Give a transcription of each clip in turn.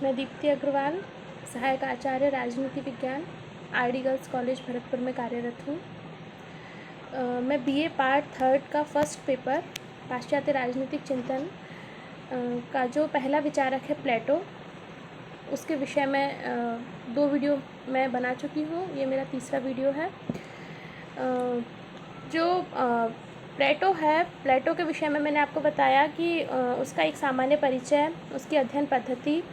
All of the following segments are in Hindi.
मैं दीप्ति अग्रवाल, सहायक आचार्य राजनीति विज्ञान, आरडी गर्ल्स कॉलेज भरतपुर में कार्यरत हूँ। मैं बीए पार्ट 3 का फर्स्ट पेपर पाश्चात्य राजनीतिक चिंतन का जो पहला विचारक है प्लेटो, उसके विषय में 2 वीडियो मैं बना चुकी हूँ। ये मेरा तीसरा वीडियो है। जो प्लेटो है, प्लेटो के विषय में मैंने आपको बताया कि उसका एक सामान्य परिचय, उसकी अध्ययन पद्धति,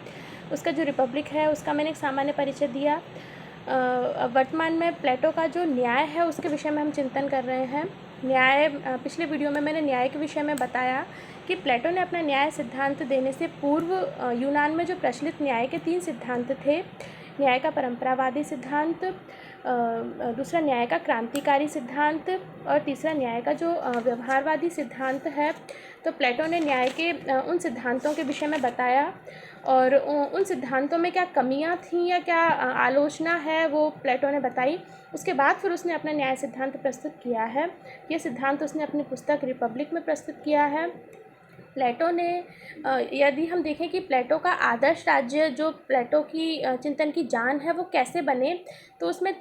उसका जो रिपब्लिक है उसका मैंने एक सामान्य परिचय दिया। वर्तमान में प्लेटो का जो न्याय है उसके विषय में हम चिंतन कर रहे हैं। न्याय, पिछले वीडियो में मैंने न्याय के विषय में बताया कि प्लेटो ने अपना न्याय सिद्धांत देने से पूर्व यूनान में जो प्रचलित न्याय के 3 सिद्धांत थे, न्याय का परंपरावादी सिद्धांत, दूसरा न्याय का क्रांतिकारी सिद्धांत और तीसरा न्याय का जो व्यवहारवादी सिद्धांत है। तो प्लेटो ने न्याय के उन सिद्धांतों के विषय में बताया और उन सिद्धांतों में क्या कमियां थीं या क्या आलोचना है वो प्लेटो ने बताई। उसके बाद फिर उसने अपना न्याय सिद्धांत प्रस्तुत किया है। ये सिद्धांत उसने अपनी पुस्तक रिपब्लिक में प्रस्तुत किया है। प्लेटो ने, यदि हम देखें कि प्लेटो का आदर्श राज्य जो प्लेटो की चिंतन की जान है वो कैसे बने, तो उसमें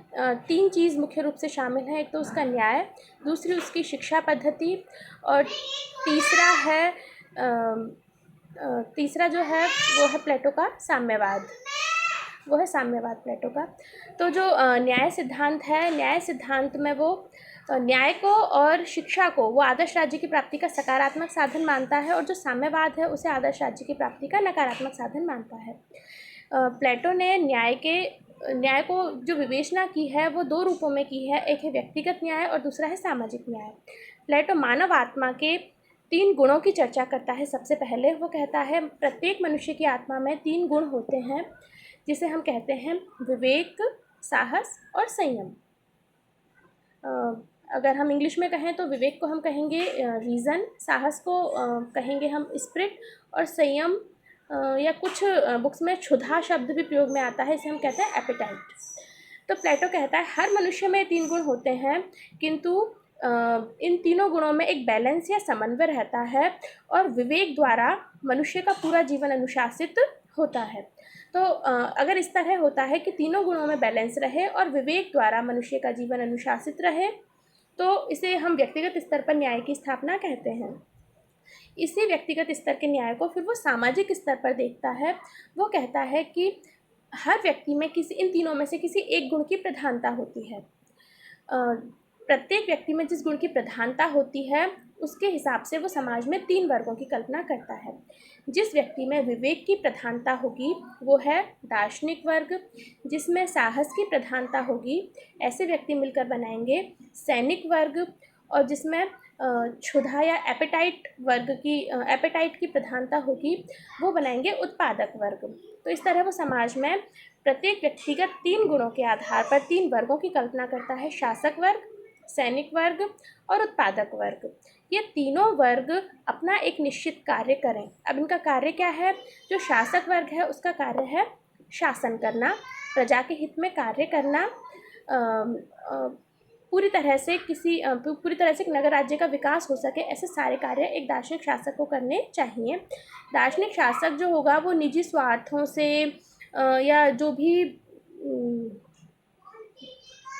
3 चीज़ मुख्य रूप से शामिल हैं। एक तो उसका न्याय, दूसरी उसकी शिक्षा पद्धति और तीसरा जो है वो है प्लेटो का साम्यवाद। वो है साम्यवाद प्लेटो का। तो जो न्याय सिद्धांत है, न्याय सिद्धांत में वो न्याय को और शिक्षा को वो आदर्श राज्य की प्राप्ति का सकारात्मक साधन मानता है और जो साम्यवाद है उसे आदर्श राज्य की प्राप्ति का नकारात्मक साधन मानता है। प्लेटो ने न्याय को जो विवेचना की है वो 2 रूपों में की है। एक है व्यक्तिगत न्याय और दूसरा है सामाजिक न्याय। प्लेटो मानव आत्मा के 3 गुणों की चर्चा करता है। सबसे पहले वो कहता है प्रत्येक मनुष्य की आत्मा में 3 गुण होते हैं, जिसे हम कहते हैं विवेक, साहस और संयम। अगर हम इंग्लिश में कहें तो विवेक को हम कहेंगे रीज़न, साहस को कहेंगे हम स्पिरिट और संयम या कुछ बुक्स में क्षुधा शब्द भी प्रयोग में आता है, इसे हम कहते हैं एपेटाइट। तो प्लेटो कहता है हर मनुष्य में 3 गुण होते हैं, किंतु इन तीनों गुणों में एक बैलेंस या समन्वय रहता है और विवेक द्वारा मनुष्य का पूरा जीवन अनुशासित होता है। तो अगर इस तरह होता है कि तीनों गुणों में बैलेंस रहे और विवेक द्वारा मनुष्य का जीवन अनुशासित रहे, तो इसे हम व्यक्तिगत स्तर पर न्याय की स्थापना कहते हैं। इसी व्यक्तिगत स्तर के न्याय को फिर वो सामाजिक स्तर पर देखता है। वो कहता है कि हर व्यक्ति में इन तीनों में से किसी एक गुण की प्रधानता होती है। प्रत्येक व्यक्ति में जिस गुण की प्रधानता होती है उसके हिसाब से वो समाज में 3 वर्गों की कल्पना करता है। जिस व्यक्ति में विवेक की प्रधानता होगी वो है दार्शनिक वर्ग, जिसमें साहस की प्रधानता होगी ऐसे व्यक्ति मिलकर बनाएंगे सैनिक वर्ग, और जिसमें क्षुधा या एपेटाइट की प्रधानता होगी वो बनाएंगे उत्पादक वर्ग। तो इस तरह वो समाज में प्रत्येक व्यक्तिगत 3 गुणों के आधार पर 3 वर्गों की कल्पना करता है, शासक वर्ग, सैनिक वर्ग और उत्पादक वर्ग। ये तीनों वर्ग अपना एक निश्चित कार्य करें। अब इनका कार्य क्या है? जो शासक वर्ग है उसका कार्य है शासन करना, प्रजा के हित में कार्य करना, पूरी तरह से एक नगर राज्य का विकास हो सके, ऐसे सारे कार्य एक दार्शनिक शासक को करने चाहिए। दार्शनिक शासक जो होगा वो निजी स्वार्थों से या जो भी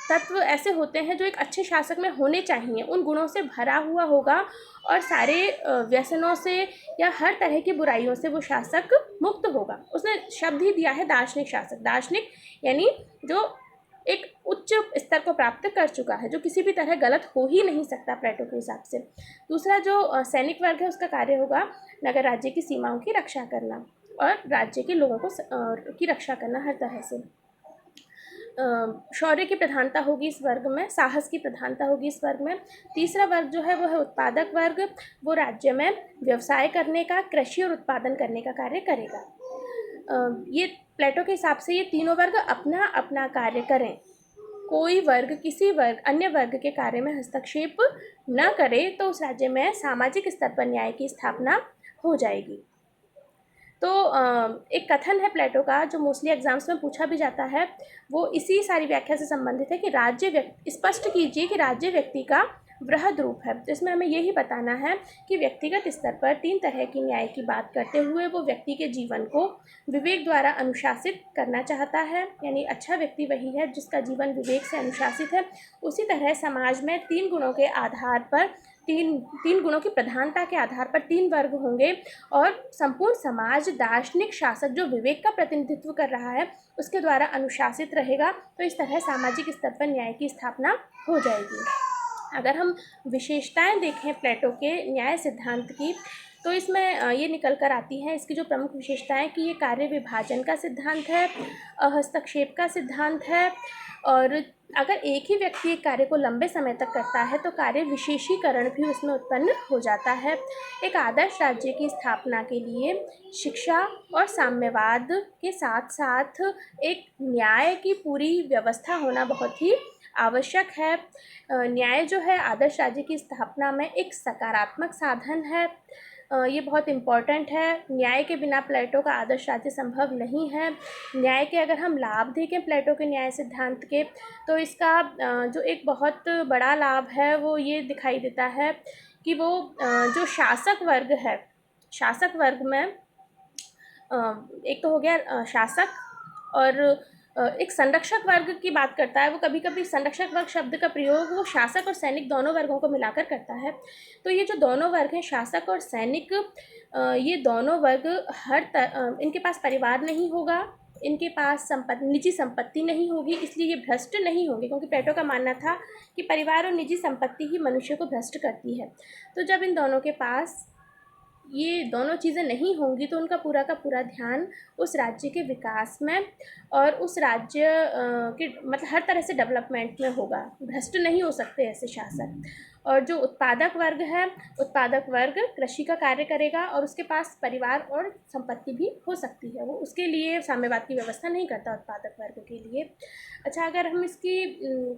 तत्व ऐसे होते हैं जो एक अच्छे शासक में होने चाहिए, उन गुणों से भरा हुआ होगा और सारे व्यसनों से या हर तरह की बुराइयों से वो शासक मुक्त होगा। उसने शब्द ही दिया है दार्शनिक शासक। दार्शनिक यानी जो एक उच्च स्तर को प्राप्त कर चुका है, जो किसी भी तरह गलत हो ही नहीं सकता प्लेटो के हिसाब से। दूसरा जो सैनिक वर्ग है उसका कार्य होगा नगर राज्य की सीमाओं की रक्षा करना और राज्य के लोगों को की रक्षा करना हर तरह से। शौर्य की प्रधानता होगी इस वर्ग में, साहस की प्रधानता होगी इस वर्ग में। तीसरा वर्ग जो है वो है उत्पादक वर्ग। वो राज्य में व्यवसाय करने का, कृषि और उत्पादन करने का कार्य करेगा। ये प्लेटो के हिसाब से ये तीनों वर्ग अपना अपना कार्य करें, कोई वर्ग किसी अन्य वर्ग के कार्य में हस्तक्षेप न करे, तो उस राज्य में सामाजिक स्तर पर न्याय की स्थापना हो जाएगी। तो एक कथन है प्लेटो का जो मोस्टली एग्जाम्स में पूछा भी जाता है, वो इसी सारी व्याख्या से संबंधित है कि स्पष्ट कीजिए कि राज्य व्यक्ति का वृहद रूप है। तो इसमें हमें यही बताना है कि व्यक्तिगत स्तर पर 3 तरह की न्याय की बात करते हुए वो व्यक्ति के जीवन को विवेक द्वारा अनुशासित करना चाहता है, यानी अच्छा व्यक्ति वही है जिसका जीवन विवेक से अनुशासित है। उसी तरह समाज में 3 गुणों के आधार पर तीन गुणों की प्रधानता के आधार पर 3 वर्ग होंगे और संपूर्ण समाज दार्शनिक शासक जो विवेक का प्रतिनिधित्व कर रहा है उसके द्वारा अनुशासित रहेगा। तो इस तरह सामाजिक स्तर पर न्याय की स्थापना हो जाएगी। अगर हम विशेषताएं देखें प्लेटो के न्याय सिद्धांत की, तो इसमें ये निकल कर आती हैं इसकी जो प्रमुख विशेषताएं कि ये कार्य विभाजन का सिद्धांत है, हस्तक्षेप का सिद्धांत है, और अगर एक ही व्यक्ति एक कार्य को लंबे समय तक करता है तो कार्य विशेषीकरण भी उसमें उत्पन्न हो जाता है। एक आदर्श राज्य की स्थापना के लिए शिक्षा और साम्यवाद के साथ साथ एक न्याय की पूरी व्यवस्था होना बहुत ही आवश्यक है। न्याय जो है आदर्श राज्य की स्थापना में एक सकारात्मक साधन है। ये बहुत इम्पॉर्टेंट है। न्याय के बिना प्लेटो का आदर्श राज्य संभव नहीं है। न्याय के अगर हम लाभ देखें प्लेटो के न्याय सिद्धांत के, तो इसका जो एक बहुत बड़ा लाभ है वो ये दिखाई देता है कि वो जो शासक वर्ग है, शासक वर्ग में एक तो हो गया शासक, और एक संरक्षक वर्ग की बात करता है। वो कभी कभी संरक्षक वर्ग शब्द का प्रयोग वो शासक और सैनिक दोनों वर्गों को मिलाकर करता है। तो ये जो दोनों वर्ग हैं शासक और सैनिक, ये दोनों वर्ग इनके पास परिवार नहीं होगा, इनके पास निजी संपत्ति नहीं होगी, इसलिए ये भ्रष्ट नहीं होंगे, क्योंकि प्लेटो का मानना था कि परिवार और निजी संपत्ति ही मनुष्य को भ्रष्ट करती है। तो जब इन दोनों के पास ये दोनों चीज़ें नहीं होंगी तो उनका पूरा का पूरा ध्यान उस राज्य के विकास में और उस राज्य के मतलब हर तरह से डेवलपमेंट में होगा। भ्रष्ट नहीं हो सकते ऐसे शासक। और जो उत्पादक वर्ग है, उत्पादक वर्ग कृषि का कार्य करेगा और उसके पास परिवार और संपत्ति भी हो सकती है, वो उसके लिए साम्यवाद की व्यवस्था नहीं करता उत्पादक वर्ग के लिए। अच्छा, अगर हम इसकी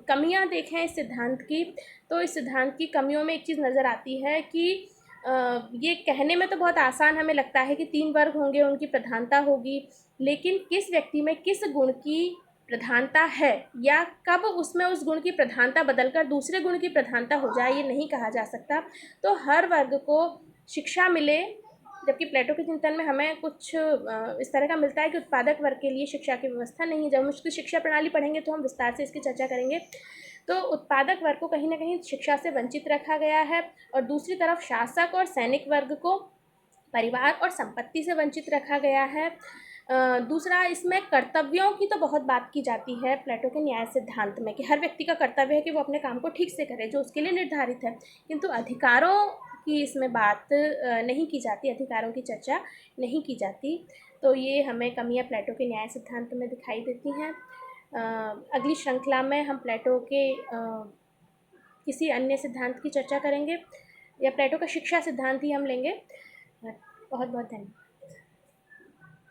कमियां देखें इस सिद्धांत की, तो इस सिद्धांत की कमियों में एक चीज़ नज़र आती है कि ये कहने में तो बहुत आसान हमें लगता है कि 3 वर्ग होंगे, उनकी प्रधानता होगी, लेकिन किस व्यक्ति में किस गुण की प्रधानता है या कब उसमें उस गुण की प्रधानता बदलकर दूसरे गुण की प्रधानता हो जाए, ये नहीं कहा जा सकता। तो हर वर्ग को शिक्षा मिले, जबकि प्लेटो के चिंतन में हमें कुछ इस तरह का मिलता है कि उत्पादक वर्ग के लिए शिक्षा की व्यवस्था नहीं है। जब हम उसकी शिक्षा प्रणाली पढ़ेंगे तो हम विस्तार से इसकी चर्चा करेंगे। तो उत्पादक वर्ग को कहीं ना कहीं शिक्षा से वंचित रखा गया है, और दूसरी तरफ शासक और सैनिक वर्ग को परिवार और संपत्ति से वंचित रखा गया है। दूसरा, इसमें कर्तव्यों की तो बहुत बात की जाती है प्लेटो के न्याय सिद्धांत में कि हर व्यक्ति का कर्तव्य है कि वो अपने काम को ठीक से करे जो उसके लिए निर्धारित है, किंतु अधिकारों की इसमें बात नहीं की जाती, अधिकारों की चर्चा नहीं की जाती। तो ये हमें कमियां प्लेटो के न्याय सिद्धांत में दिखाई देती हैं। अगली श्रृंखला में हम प्लेटो के किसी अन्य सिद्धांत की चर्चा करेंगे, या प्लेटो का शिक्षा सिद्धांत ही हम लेंगे। बहुत बहुत धन्यवाद।